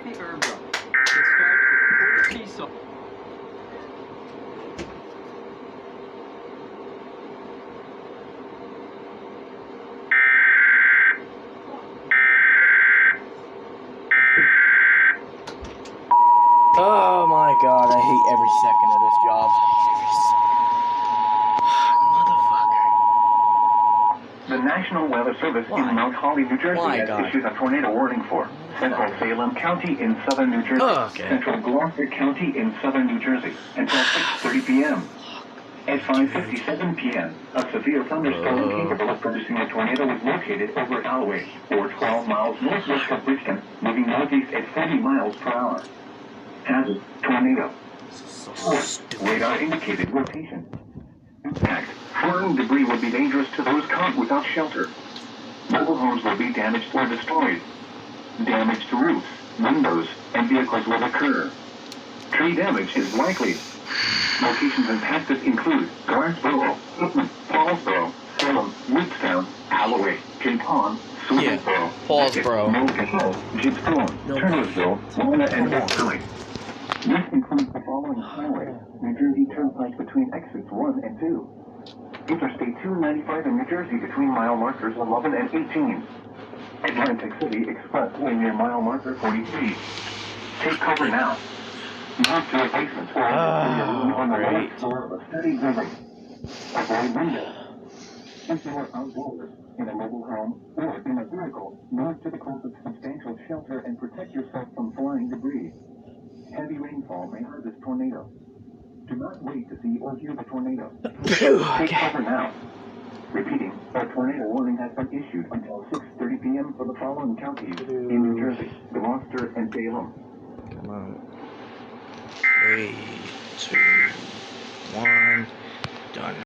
the herb row. It starts with 4 sea salt. Oh my god, I hate every second of this job. Motherfucker. The National Weather Service in Mount Holly, New Jersey has issued a tornado warning for Central Salem County in southern New Jersey, Central Gloucester County in southern New Jersey, until 6:30 p.m. At 5:57 p.m., a severe thunderstorm capable of producing a tornado was located over Alloway, or 12 miles northwest of Bridgeton, moving northeast at 40 miles per hour. Hazard, tornado. Radar indicated rotation. Impact. Flying debris would be dangerous to those caught without shelter. Mobile homes will be damaged or destroyed. Damage to roofs, windows, and vehicles will occur. Tree damage is likely. Locations impacted include Glassboro, Whitman, Paulsboro, Salem, Woodstown, Alloway, Kinton, Sewellsboro, Paulsboro, Milligan Hill, Gibbsboro, Turnersville, Walnut, and West Valley. This includes the following highways: New Jersey Turnpike between exits 1 and 2. Interstate 295 in New Jersey between mile markers 11 and 18. Atlantic City Expressway near mile marker 43. Take cover now. Move to a basement or on the right floor of a steady building. Avoid windows. If you are outdoors, in a mobile home, or in a vehicle, move to the closest substantial shelter and protect yourself from flying debris. Heavy rainfall may harvest tornado. Do not wait to see or hear the tornado. Take cover now. Repeating, a tornado warning has been issued until 6:30 p.m. for the following counties in New Jersey, Gloucester, and Salem. Come on. 3, 2, 1, done.